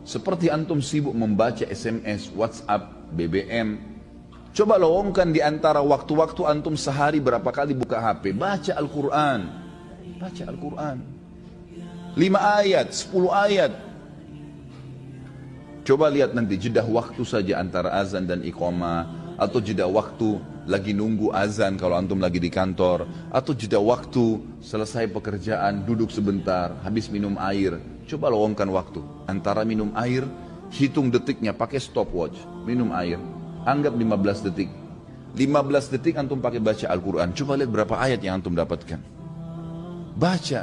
Seperti antum sibuk membaca SMS, WhatsApp, BBM. Coba lowongkan di antara waktu-waktu antum sehari berapa kali buka HP. Baca Al-Quran. Baca Al-Quran. 5 ayat, 10 ayat. Coba lihat nanti jeda waktu saja antara azan dan iqamah. Atau jeda waktu lagi nunggu azan kalau antum lagi di kantor. Atau jeda waktu selesai pekerjaan, duduk sebentar, habis minum air. Coba lowongkan waktu. Antara minum air, hitung detiknya pakai stopwatch. Minum air, anggap 15 detik. 15 detik antum pakai baca Al-Quran. Coba lihat berapa ayat yang antum dapatkan. Baca.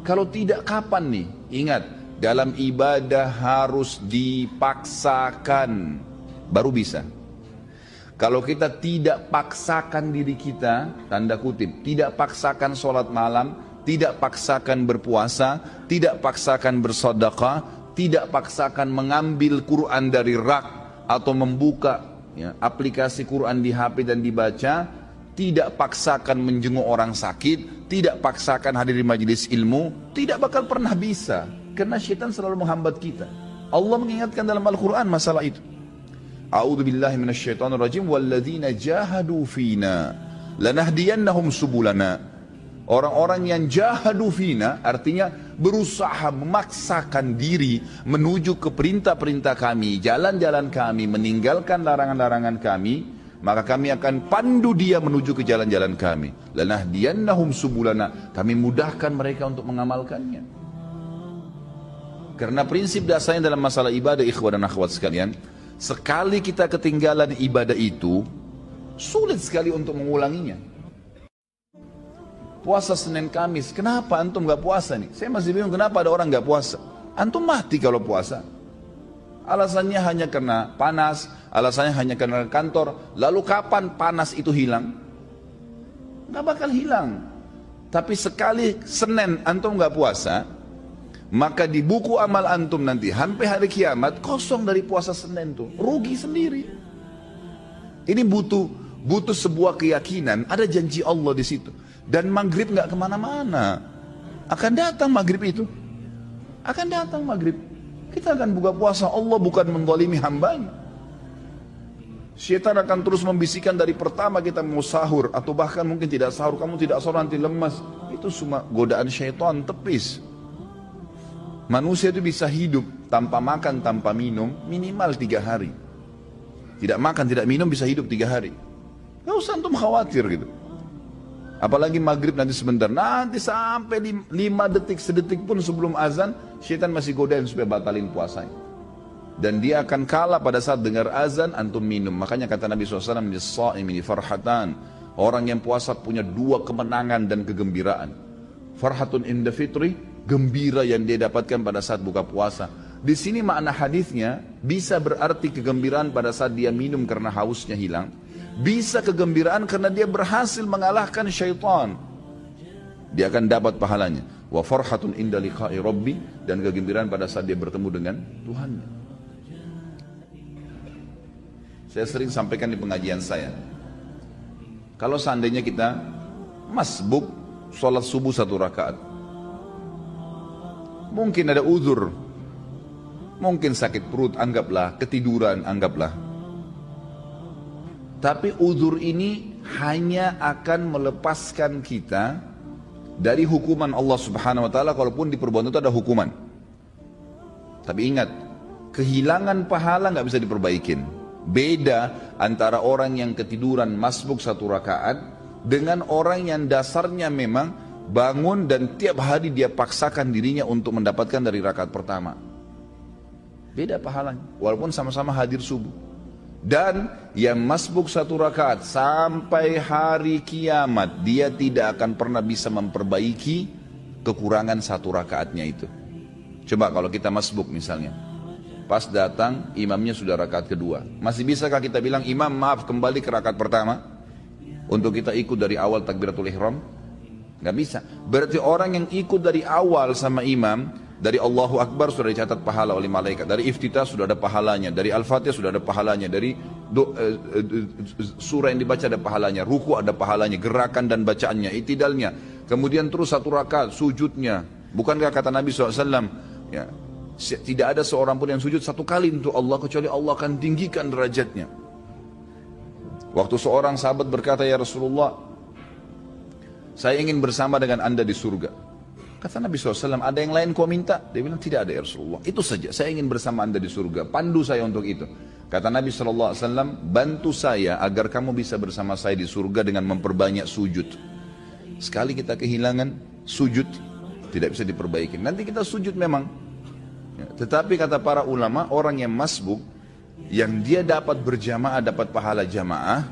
Kalau tidak kapan nih? Ingat, dalam ibadah harus dipaksakan. Baru bisa. Kalau kita tidak paksakan diri kita, tanda kutip, tidak paksakan sholat malam, tidak paksakan berpuasa, tidak paksakan bersedekah, tidak paksakan mengambil Quran dari rak atau membuka aplikasi Quran di HP dan dibaca, tidak paksakan menjenguk orang sakit, tidak paksakan hadir di majelis ilmu, tidak bakal pernah bisa. Karena syaitan selalu menghambat kita. Allah mengingatkan dalam Al-Quran masalah itu. A'udzu billahi minasyaitonir rajim walladzina jahadu fina lanahdiyannahum subulana. Orang-orang yang jahadu fina artinya berusaha memaksakan diri menuju ke perintah-perintah kami, jalan-jalan kami, meninggalkan larangan-larangan kami, maka kami akan pandu dia menuju ke jalan-jalan kami. Lanahdiyannahum subulana. Kami mudahkan mereka untuk mengamalkannya. Karena prinsip dasarnya dalam masalah ibadah, ikhwah dan akhwat sekalian, sekali kita ketinggalan ibadah itu, sulit sekali untuk mengulanginya. Puasa Senin Kamis, kenapa antum gak puasa nih? Saya masih bingung kenapa ada orang gak puasa. Antum mati kalau puasa. Alasannya hanya karena panas, alasannya hanya karena kantor. Lalu kapan panas itu hilang? Gak bakal hilang. Tapi sekali Senin antum gak puasa, maka di buku amal antum nanti sampai hari kiamat kosong dari puasa Senin tuh, rugi sendiri. Ini butuh sebuah keyakinan, ada janji Allah di situ. Dan maghrib nggak kemana-mana, akan datang maghrib itu, akan datang maghrib. Kita akan buka puasa, Allah bukan menzalimi hambanya. Syaitan akan terus membisikkan dari pertama kita mau sahur atau bahkan mungkin tidak sahur, kamu tidak sahur nanti lemas. Itu semua godaan syaitan tepis. Manusia itu bisa hidup tanpa makan, tanpa minum minimal 3 hari. Tidak makan, tidak minum bisa hidup 3 hari. Gak usah antum khawatir gitu. Apalagi maghrib nanti sebentar. Nanti sampai 5 detik, sedetik pun sebelum azan, syaitan masih godain supaya batalin puasanya. Dan dia akan kalah pada saat dengar azan, antum minum. Makanya kata Nabi SAW, "Lis-sha'imi farhatan." Orang yang puasa punya 2 kemenangan dan kegembiraan. Farhatun inda fitri, gembira yang dia dapatkan pada saat buka puasa. Di sini makna hadisnya bisa berarti kegembiraan pada saat dia minum karena hausnya hilang. Bisa kegembiraan karena dia berhasil mengalahkan syaitan. Dia akan dapat pahalanya. Wa farhatun inda liqa'i rabbi, dan kegembiraan pada saat dia bertemu dengan Tuhannya. Saya sering sampaikan di pengajian saya. Kalau seandainya kita masbuk sholat subuh 1 rakaat, mungkin ada uzur, mungkin sakit perut, anggaplah, ketiduran, anggaplah. Tapi uzur ini hanya akan melepaskan kita dari hukuman Allah Subhanahu wa taala, kalaupun di perbuatan itu ada hukuman. Tapi ingat, kehilangan pahala nggak bisa diperbaikin. Beda antara orang yang ketiduran masbuk 1 rakaat dengan orang yang dasarnya memang bangun dan tiap hari dia paksakan dirinya untuk mendapatkan dari rakaat pertama. Beda pahalanya, walaupun sama-sama hadir subuh. Dan yang masbuk 1 rakaat sampai hari kiamat, dia tidak akan pernah bisa memperbaiki kekurangan 1 rakaatnya itu. Coba kalau kita masbuk misalnya, pas datang imamnya sudah rakaat kedua, masih bisakah kita bilang, imam maaf kembali ke rakaat pertama untuk kita ikut dari awal takbiratul ihram? Gak bisa. Berarti orang yang ikut dari awal sama imam, dari Allahu Akbar sudah dicatat pahala oleh malaikat, dari iftitah sudah ada pahalanya, dari Al-Fatihah sudah ada pahalanya, dari surah yang dibaca ada pahalanya, ruku ada pahalanya, gerakan dan bacaannya, itidalnya, kemudian terus 1 rakaat sujudnya. Bukankah kata Nabi SAW, ya, Tidak ada seorang pun yang sujud satu kali untuk Allah kecuali Allah akan tinggikan derajatnya. Waktu seorang sahabat berkata, ya Rasulullah, saya ingin bersama dengan anda di surga. Kata Nabi SAW, ada yang lain kau minta? Dia bilang, tidak ada ya Rasulullah. Itu saja, saya ingin bersama anda di surga. Pandu saya untuk itu. Kata Nabi SAW, bantu saya agar kamu bisa bersama saya di surga dengan memperbanyak sujud. Sekali kita kehilangan sujud, tidak bisa diperbaiki. Nanti kita sujud memang. Tetapi kata para ulama, orang yang masbuk, yang dia dapat berjamaah, dapat pahala jamaah,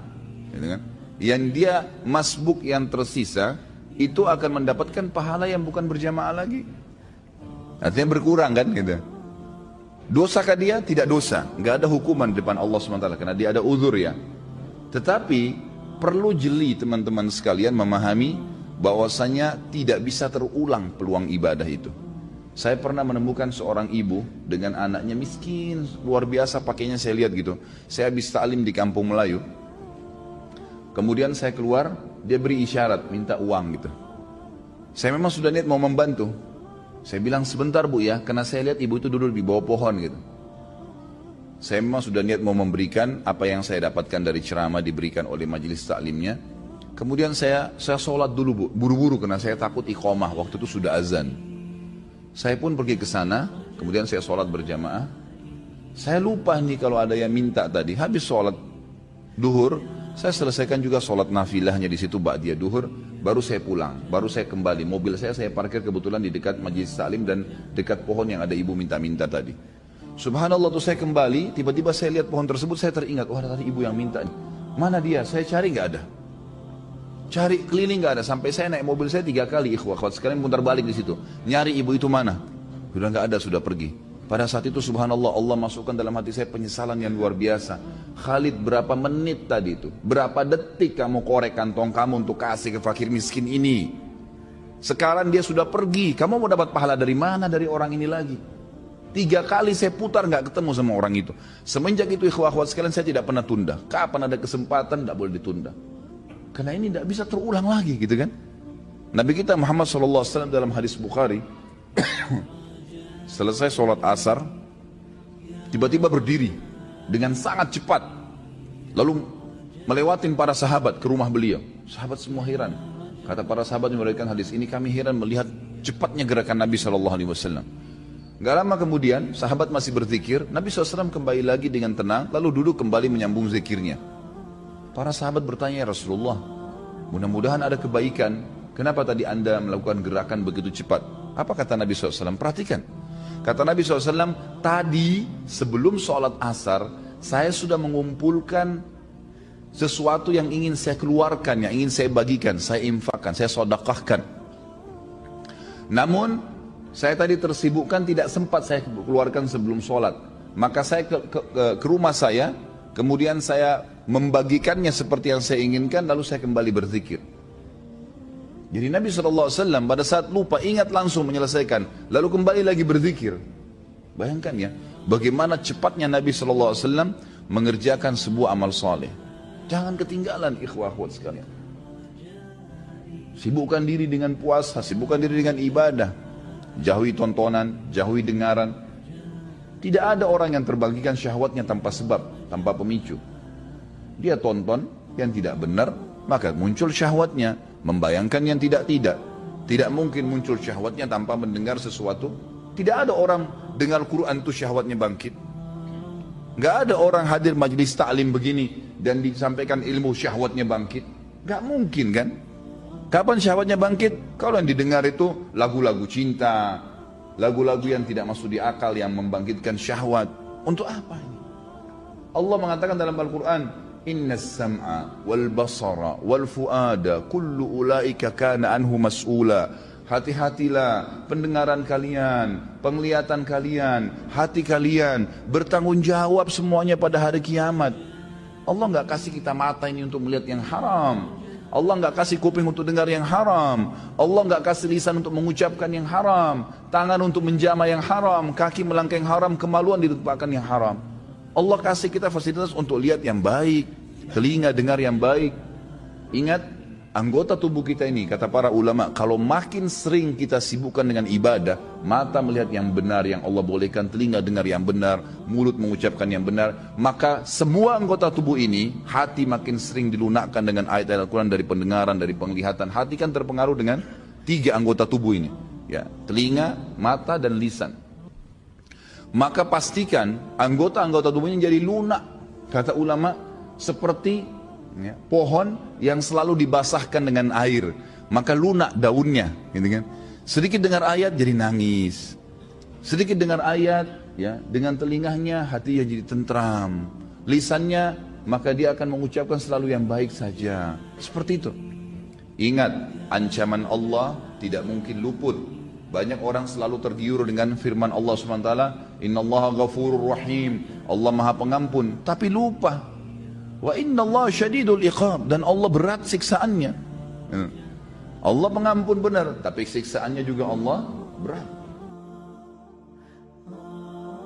gitu kan? Yang dia masbuk yang tersisa, itu akan mendapatkan pahala yang bukan berjamaah lagi. Artinya berkurang kan gitu. Dosakah dia? Tidak dosa. Nggak ada hukuman di depan Allah SWT karena dia ada uzur ya. Tetapi perlu jeli teman-teman sekalian memahami bahwasanya tidak bisa terulang peluang ibadah itu. Saya pernah menemukan seorang ibu dengan anaknya miskin, luar biasa pakainya saya lihat gitu. Saya habis ta'lim di kampung Melayu. Kemudian saya keluar, dia beri isyarat, minta uang gitu. Saya memang sudah niat mau membantu. Saya bilang sebentar bu ya, karena saya lihat ibu itu duduk di bawah pohon gitu. Saya memang sudah niat mau memberikan apa yang saya dapatkan dari ceramah diberikan oleh majelis ta'limnya. Kemudian saya sholat dulu bu, buru-buru karena saya takut iqamah, waktu itu sudah azan. Saya pun pergi ke sana, kemudian saya sholat berjamaah. Saya lupa nih kalau ada yang minta tadi. Habis sholat duhur, saya selesaikan juga sholat nafilahnya di situ ba'diyah duhur. Baru saya pulang, baru saya kembali. Mobil saya parkir kebetulan di dekat majelis taklim dan dekat pohon yang ada ibu minta-minta tadi. Subhanallah tuh saya kembali, tiba-tiba saya lihat pohon tersebut, saya teringat, oh ada tadi ibu yang minta. Mana dia? Saya cari nggak ada. Cari keliling nggak ada, sampai saya naik mobil saya 3 kali ikhwah sekalian putar balik di situ, nyari ibu itu mana, sudah nggak ada, sudah pergi. Pada saat itu subhanallah Allah masukkan dalam hati saya penyesalan yang luar biasa. Khalid, berapa menit tadi itu, berapa detik kamu korek kantong kamu untuk kasih ke fakir miskin ini. Sekarang dia sudah pergi, kamu mau dapat pahala dari mana dari orang ini lagi? 3 kali saya putar nggak ketemu sama orang itu. Semenjak itu ikhwah sekalian saya tidak pernah tunda. Kapan ada kesempatan tidak boleh ditunda. Karena ini tidak bisa terulang lagi gitu kan. Nabi kita Muhammad SAW dalam hadis Bukhari selesai sholat asar tiba-tiba berdiri dengan sangat cepat lalu melewatin para sahabat ke rumah beliau. Sahabat semua heran. Kata para sahabat yang meriwayatkan hadis ini, kami heran melihat cepatnya gerakan Nabi SAW. Gak lama kemudian sahabat masih berzikir, Nabi SAW kembali lagi dengan tenang lalu duduk kembali menyambung zikirnya. Para sahabat bertanya, ya Rasulullah, mudah-mudahan ada kebaikan. Kenapa tadi anda melakukan gerakan begitu cepat? Apa kata Nabi SAW? Perhatikan. Kata Nabi SAW, tadi sebelum sholat asar, saya sudah mengumpulkan sesuatu yang ingin saya keluarkan, yang ingin saya bagikan, saya infakkan, saya sedekahkan. Namun, saya tadi tersibukkan, tidak sempat saya keluarkan sebelum sholat. Maka saya ke rumah saya, kemudian saya membagikannya seperti yang saya inginkan, lalu saya kembali berzikir. Jadi Nabi SAW pada saat lupa ingat langsung menyelesaikan, lalu kembali lagi berzikir. Bayangkan ya, bagaimana cepatnya Nabi SAW mengerjakan sebuah amal soleh. Jangan ketinggalan ikhwah sekalian. Sibukkan diri dengan puasa, sibukkan diri dengan ibadah. Jauhi tontonan, jauhi dengaran. Tidak ada orang yang terbagikan syahwatnya tanpa sebab, tanpa pemicu. Dia tonton yang tidak benar, maka muncul syahwatnya, membayangkan yang tidak-tidak. Tidak mungkin muncul syahwatnya tanpa mendengar sesuatu. Tidak ada orang dengar Quran itu syahwatnya bangkit. Nggak ada orang hadir majelis ta'lim begini dan disampaikan ilmu syahwatnya bangkit. Nggak mungkin kan? Kapan syahwatnya bangkit? Kalau yang didengar itu lagu-lagu cinta, lagu-lagu yang tidak masuk di akal yang membangkitkan syahwat. Untuk apa ini? Allah mengatakan dalam Al-Quran, Inna sam'a wal basara wal fuada kullu ulaika kana anhu mas'ula. Hati-hatilah pendengaran kalian, penglihatan kalian, hati kalian bertanggung jawab semuanya pada hari kiamat. Allah nggak kasih kita mata ini untuk melihat yang haram. Allah nggak kasih kuping untuk dengar yang haram. Allah nggak kasih lisan untuk mengucapkan yang haram, tangan untuk menjama yang haram, kaki melangkah yang haram, kemaluan ditumpahkan yang haram. Allah kasih kita fasilitas untuk lihat yang baik, telinga dengar yang baik. Ingat anggota tubuh kita ini, kata para ulama, kalau makin sering kita sibukkan dengan ibadah, mata melihat yang benar, yang Allah bolehkan, telinga dengar yang benar, mulut mengucapkan yang benar, maka semua anggota tubuh ini, hati makin sering dilunakkan dengan ayat-ayat Al-Quran, dari pendengaran, dari penglihatan. Hati kan terpengaruh dengan 3 anggota tubuh ini, ya, telinga, mata, dan lisan. Maka pastikan anggota-anggota tubuhnya jadi lunak, kata ulama, seperti pohon yang selalu dibasahkan dengan air, maka lunak daunnya, gitu kan. Sedikit dengar ayat jadi nangis, sedikit dengar ayat, ya, dengan telinganya hatinya jadi tentram, lisannya maka dia akan mengucapkan selalu yang baik saja, seperti itu. Ingat, ancaman Allah tidak mungkin luput. Banyak orang selalu tergiur dengan firman Allah SWT, Innallaha ghafurur rahim, Allah maha pengampun, tapi lupa, wa innallaha syadidul iqab, dan Allah berat siksaannya. Allah pengampun benar, tapi siksaannya juga Allah berat.